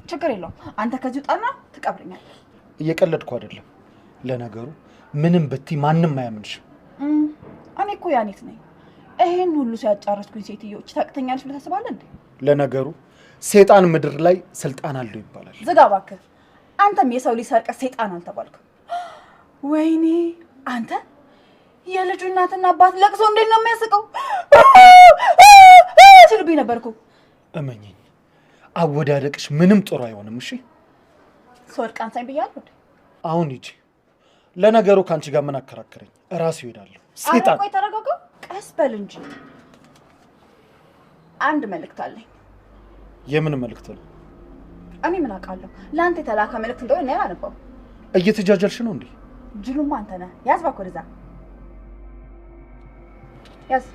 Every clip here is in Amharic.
ችግር የለውም አንተ ከዚህ ውጣና ትቀብረኛለህ እየቀለድኩ አይደለም ለነገሩ ምንም ብትይ ማንንም አያምንሽም እኔ እኮ ያኔት ነኝ ይሄን ሁሉ ሲያጫረስኩኝ ሴትዮች ታቅተኛለሽ ብለህ ታስባለህ እንዴ ለነገሩ ሰይጣን ምድር ላይ ስልጣን አለው ይባላል ዝጋ እባክህ አንተም የሰው ልጅ ሰርቀ ሰይጣን አልተባልክም ወይኔ አንተ የልጁ እናትና አባት ለቅሶ እንዴት ነው የሚያስቀው ሲሉብኝ ነበርኩ እመኚኝ አወዳደቅሽ ምንም ጥሩ አይሆንም እሺ ስወድቅ አንሳኝ ብያለሁ አሁን ሂጂ ለነገሩ ካንቺ ጋር ምን አከራከረኝ እራሱ ይሄዳለሁ ሰይጣን ቆይ ተረጋጋ ቀስ በል እንጂ አንድ መልእክት አለኝ የምን መልእክት ነው እኔ ምን አውቃለሁ ለአንተ የተላከ መልእክት እንደሆነ እኔ አላነበው እየተጃጃልሽ ነው እንዴ ጅሉማ አንተ ነህ ያዝ እባክህ ወደዛ ያዝ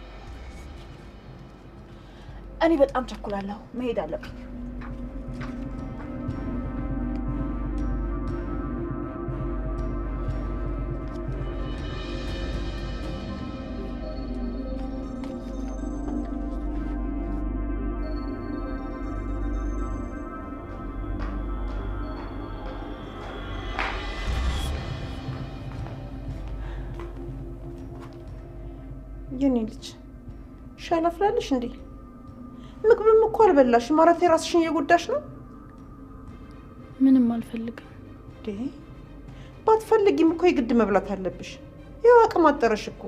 እኔ በጣም ቸኩላለሁ መሄድ አለብኝ የኔ ልጅ ሻይ ላፍላለሽ እንዴ? ምግብም እኮ አልበላሽም። ማራቴ ራስሽን እየጎዳሽ ነው። ምንም አልፈልግም። ባትፈልጊም እኮ የግድ መብላት አለብሽ። ይኸው አቅም አጠረሽ እኮ።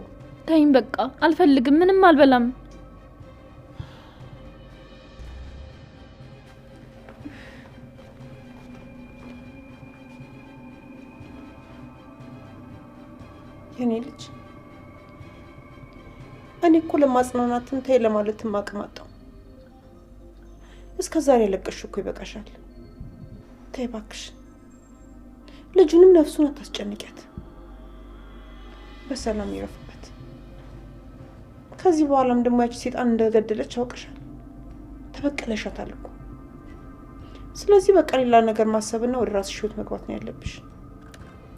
ተይኝ በቃ አልፈልግም። ምንም አልበላም። የኔ ልጅ እኔ እኮ ለማጽናናትም ተይ ለማለትም አቅም አጣሁ። እስከዛሬ ለቀሽ እኮ ይበቃሻል። ተይ እባክሽ። ልጁንም ነፍሱን አታስጨንቂያት። በሰላም ይረፍበት። ከዚህ በኋላም ደግሞ ያቺ ሰይጣን እንደገደለች አውቀሻል። ተበቀለሻታል እኮ። ስለዚህ በቃ ሌላ ነገር ማሰብና ወደ ራስሽ ህይወት መግባት ነው ያለብሽ።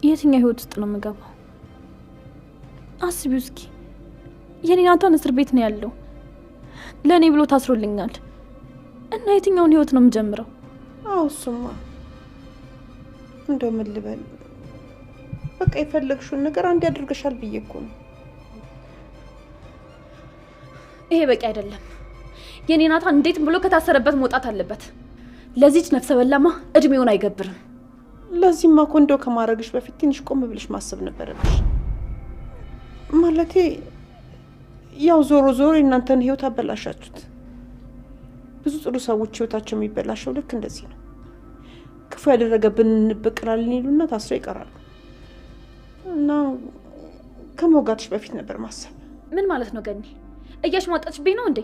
የትኛው ህይወት ውስጥ ነው የምገባው? አስቢው እስኪ። የኔ ናታን እስር ቤት ነው ያለው። ለኔ ብሎ ታስሮልኛል። እና የትኛውን ህይወት ነው የምጀምረው? አዎ እሱማ እንደው ምን ልበል፣ በቃ የፈለግሽውን ነገር አንድ ያድርገሻል ብዬ እኮ ነው። ይሄ በቂ አይደለም። የኔ ናታን እንዴትም ብሎ ከታሰረበት መውጣት አለበት። ለዚች ነፍሰ በላማ እድሜውን አይገብርም። ለዚህማ እኮ እንደው ከማድረግሽ በፊት ትንሽ ቆም ብለሽ ማሰብ ነበረብሽ። ማለቴ ያው ዞሮ ዞሮ የእናንተን ህይወት አበላሻችሁት። ብዙ ጥሩ ሰዎች ህይወታቸው የሚበላሸው ልክ እንደዚህ ነው። ክፉ ያደረገብን እንበቀላለን ይሉና ታስረው ይቀራሉ። እና ከመውጋትሽ በፊት ነበር ማሰብ። ምን ማለት ነው ገኒ? እያሽሟጠችብኝ ነው እንዴ?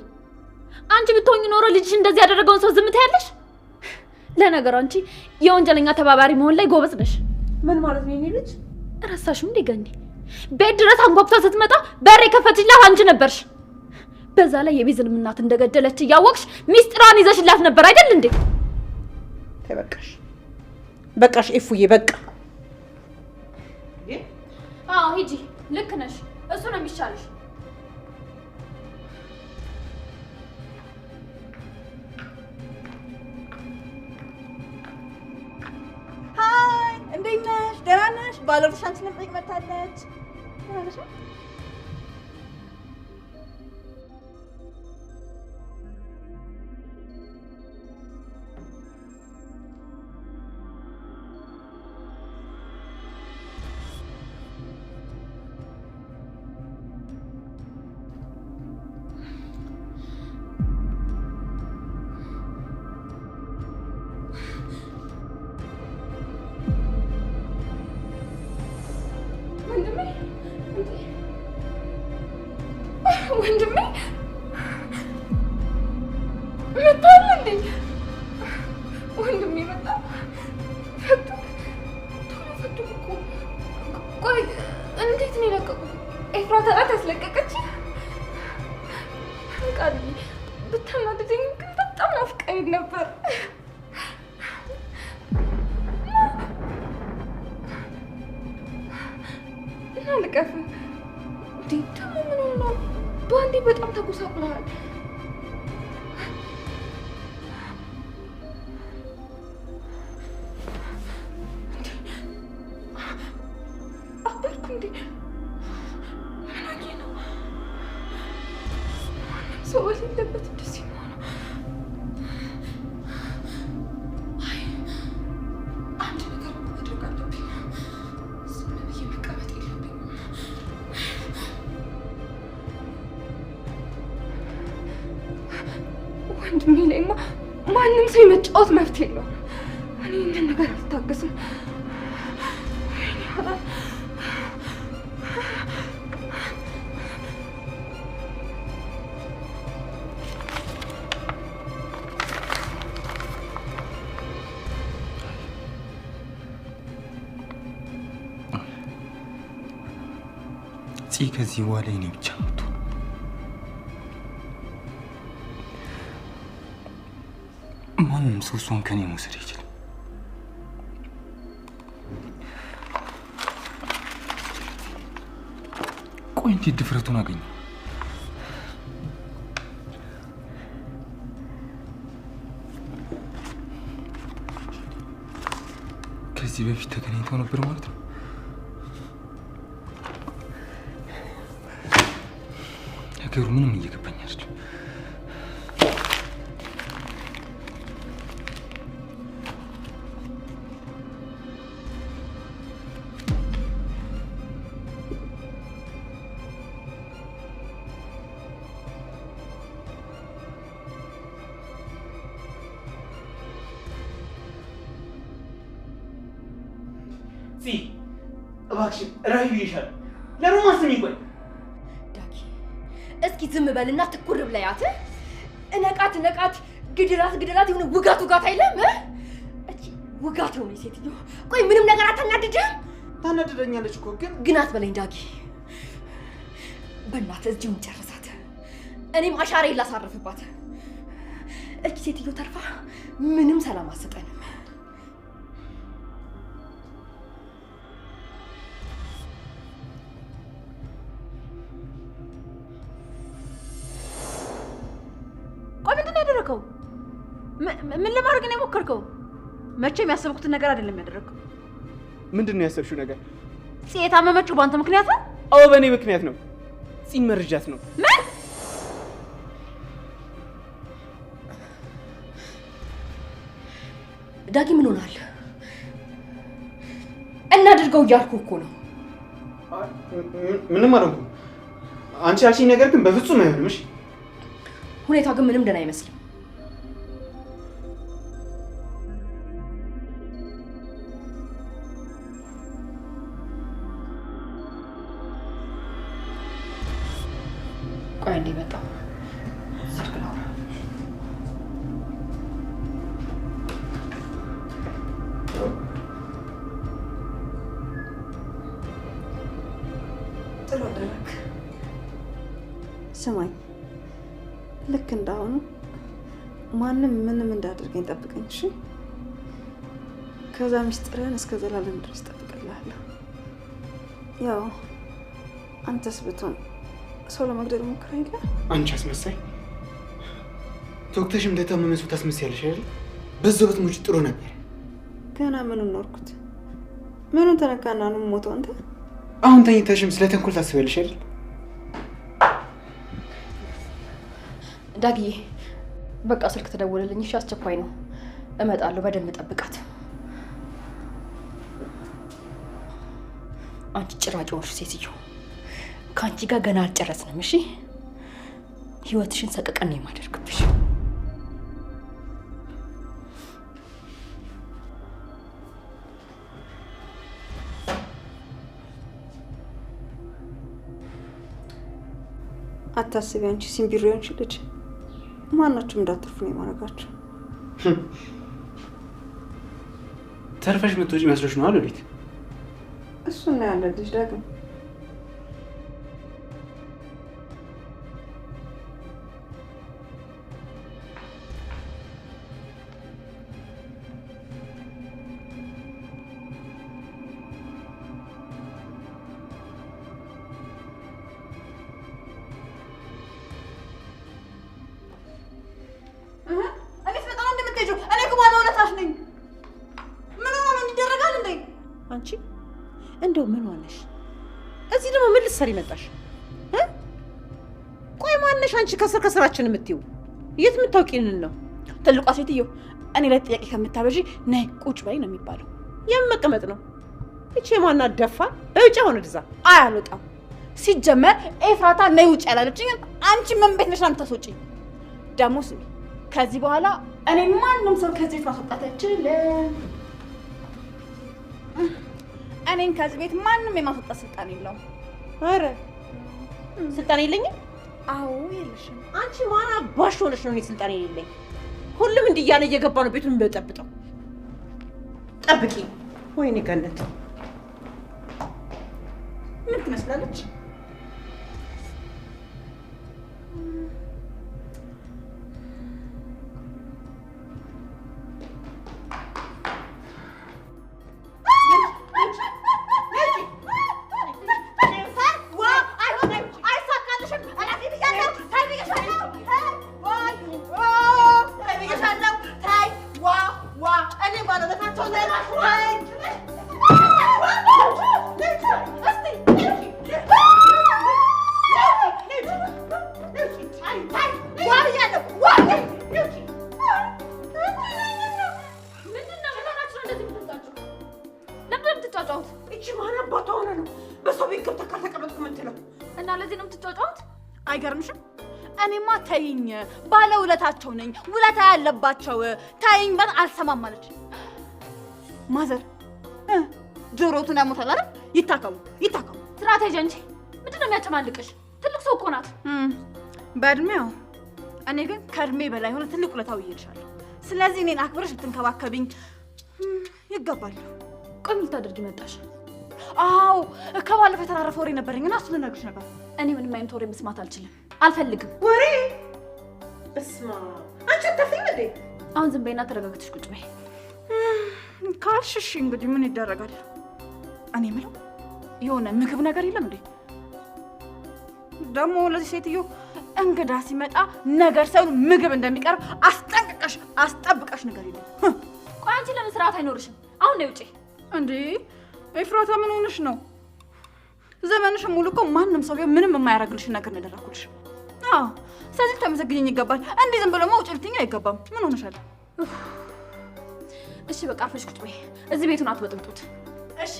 አንቺ ብትሆኚ ኖሮ ልጅሽ እንደዚህ ያደረገውን ሰው ዝም ትያለሽ? ለነገሩ አንቺ የወንጀለኛ ተባባሪ መሆን ላይ ጎበዝ ነሽ። ምን ማለት ነው የኔ ልጅ? እረሳሽም እንዴ ገኒ? ቤት ድረስ አንኳኩታ ስትመጣ በር የከፈትሽላት አንቺ ነበርሽ። በዛ ላይ የቤዝንም እናት እንደገደለች እያወቅሽ ሚስጥሯን ይዘሽላት ነበር አይደል እንዴ? ተበቃሽ በቃሽ ኤፉዬ በቃ። አዎ ሂጂ፣ ልክ ነሽ። እሱ ነው የሚሻልሽ። ሃይ እንዴት ነሽ? ደህና ነሽ? ባለሩሽ አንቺ ነበር መጣለች። ደህና ነሽ? ወንድሜ መጣል እንዴ? ወንድሜ መጣ። ፈቱ ቶሎ ፈቱ እኮ። ቆይ እንዴት ነው የለቀቁት? ኤፍራታ ናት ያስለቀቀች? ቃል ብታናድደኝ ግን በጣም ናፍቃኝ ነበር። እና ልቀፍ ደግሞ ምን ነው? በአንዴ በጣም ተጎሳቁለሃል። እንዴ? ምናምን ነው ሰው የሌለበት እንደዚህ ነው። አይ አንድ ነገር ማድረግ አለብኝ። ዝም ብዬ መቀመጥ የለብኝም። ወንድሜ ላይማ ማንም ሰው የመጫወት መብት የለውም። እኔ ይህንን ነገር አልታገስም። ከዚህ በኋላ እኔ ብቻ ነው። ማንም ሰው እሷን ከኔ መውሰድ አይችልም። ቆይ እንዴት ድፍረቱን አገኘ? ከዚህ በፊት ተገናኝተው ነበር ማለት ነው? ነገሩ ምንም እየገባኝ አይደለም። እባክሽን ራዩ ይሻል ለምን ማስኝ ቆይ ዳጊ እስኪ ዝም በልና ትኩር ብለያት እነቃት ግድላት ይሁን ውጋት አይለም እቺ ውጋት ነው ሴትዮ። ቆይ ምንም ነገር አታናድድም? ታናድደኛለች እኮ ግን አትበለኝ ዳጊ። በእናትህ እዚሁን ጨርሳት፣ እኔም አሻራዬን ላሳርፍባት። እቺ ሴትዮ ተርፋ ምንም ሰላም አትሰጠንም። ምን ለማድረግ ነው የሞከርከው? መቼም ያሰብኩትን ነገር አይደለም ያደረግከው። ምንድን ነው ያሰብሽው ነገር? የታመመችው በአንተ ምክንያት ነው? አዎ በእኔ ምክንያት ነው። ፂን መርጃት ነው። ምን? ዳጊ ምን ሆናል? እናድርገው እያልኩ እኮ ነው። ምንም አልሆንኩም። አንቺ ያልሽኝ ነገር ግን በፍጹም አይሆንም። እሺ ሁኔታው ግን ምንም ደህና አይመስልም። ቆይ እንዴ መጣው ስልክ ነው። ጥሩ አደረክ። ስማኝ፣ ልክ እንዳሁኑ ማንም ምንም እንዳደርገኝ ጠብቀኝ እሺ? ከዛ ሚስጥርህን እስከ ዘላለም ድረስ ጠብቅልሃለሁ። ያው አንተስ ብትሆን ሰው ለመግደል ሞክራ የለ? አንቺ አስመሳይ፣ ዶክተርሽም እንደታመመ ሰው ታስመስያለሽ አይደል? በዛው ብትሞች ጥሩ ነበር። ገና ምኑን ኖርኩት? ምኑን ተነካና ነው ሞተው? አንተ አሁን ተኝተሽም ስለ ተንኮል ታስቢያለሽ አይደል? ዳጊዬ በቃ ስልክ ተደወለልኝ። እሺ አስቸኳይ ነው፣ እመጣለሁ። በደንብ ጠብቃት። አንቺ ጭራጭ ሆንሽ ሴትዮ። ከአንቺ ጋር ገና አልጨረስንም። እሺ ህይወትሽን ሰቀቀን ነው የማደርግብሽ። አታስቢ አንቺ ሲምቢሪዮንሽ ልጅ፣ ማናችሁም እንዳትርፉ ነው የማደርጋችሁ። ተርፈሽ ምትወጪ መስሎሽ ነው አሉሊት? እሱን ነው ያለ ልጅ ዳግም። አንቺ እንደው ምን ሆነሽ? እዚህ ደግሞ ምን ልትሰሪ መጣሽ? ቆይ ማነሽ አንቺ ከስራችን የምትይው? የት የምታውቂንን ነው? ትልቋ ሴትዮ እኔ ላይ ጥያቄ ከምታበዢ ነይ ቁጭ በይ ነው የሚባለው። የመቀመጥ ነው። እቺ የማና ደፋ በውጭ ሆነ ድዛ አልወጣም። ሲጀመር ኤፍራታ ነይ ውጭ ያላለችኝ አንቺ ምን ቤት ነሽ የምታስወጪኝ? ደግሞ ስሚ ከዚህ በኋላ እኔ ማንም ሰው ከዚህ ቤት ማስወጣት አይችልም። እኔን ከዚህ ቤት ማንም የማስወጣት ስልጣን የለውም። አረ ስልጣን የለኝም? አዎ የለሽም። አንቺ ማና ባሽ ሆነሽ ነው እኔ ስልጣን የሌለኝ? ሁሉም እንዲያለ እየገባ ነው ቤቱን የሚበጠብጠው። ጠብቂ። ወይኔ ገነት ምን ትመስላለች? አይገርምሽም? እኔማ ተይኝ ባለ ውለታቸው ነኝ፣ ውለታ ያለባቸው ተይኝ በል አልሰማም አለች። ማዘር ጆሮቱን ያሞታል አይደል? ይታከሙ። ስትራቴጂ እንጂ ምንድነው የሚያጨማልቅሽ? ትልቅ ሰው እኮ ናት። በእድሜው እኔ ግን ከእድሜ በላይ ሆነ ትልቅ ውለታው ይልሻለሁ። ስለዚህ እኔን አክብረሽ ልትንከባከቢኝ ይገባል። ቆይ ምን ልታደርጊ መጣሽ? አዎ ከባለፈው የተራረፈ ወሬ ነበረኝና እሱን ልነግርሽ ነበር። እኔ ምንም አይነት ወሬ መስማት አልችልም፣ አልፈልግም። ወሬ በስማ አንቺ አታፍሪም እንዴ? አሁን ዝም በይና ተረጋግተሽ ቁጭ በይ። ካልሽሽ እንግዲህ ምን ይደረጋል። እኔ የምለው የሆነ ምግብ ነገር የለም እንዴ? ደግሞ ለዚህ ሴትዮ እንግዳ ሲመጣ ነገር ሳይሆን ምግብ እንደሚቀርብ አስጠብቀሽ ነገር የለም። ቆይ አንቺ ለምን ስርዓት አይኖርሽም? አሁን ነው ውጪ። እንዴ ኤፍራታ ምን ሆነሽ ነው? ዘመንሽ ሙሉ እኮ ማንም ሰው ምንም የማያደርግልሽ ነገር ነው ያደረኩልሽ። አዎ ስለዚህ ተመሰግኝኝ ይገባል። እንዴ ዝም ብሎ መውጭ ልትይኝ አይገባም። ምን ሆነሻል? እሺ በቃ አርፈሽ ቁጭ በይ። እዚህ ቤቱን አትበጥብጡት። እሺ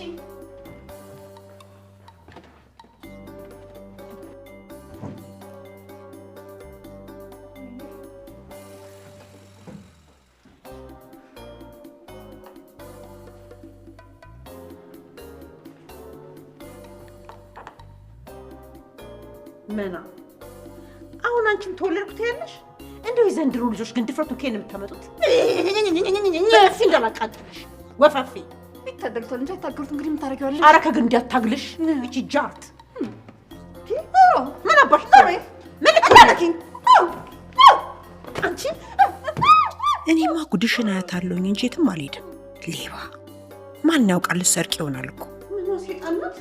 መና አሁን አንቺም ተወለድኩት ያለሽ እንደው የዘንድሮ ልጆች ግን ድፍረቱ ከየት ነው የምታመጡት? ነፍሲ እንደማቃጥልሽ ወፈፊ ይታደልቷል እንጂ አይታገሉት። እንግዲህ የምታረጊዋለሽ። ኧረ ከግን እንዲያታግልሽ እቺ ጃርት ምን አባሽ ምን ልታረጊኝ አንቺ? እኔማ ጉድሽን አያታለሁኝ እንጂ የትም አልሄድም። ሌባ ማን ያውቃል? ሰርቅ ይሆናል እኮ ምን ነው ሴጣናት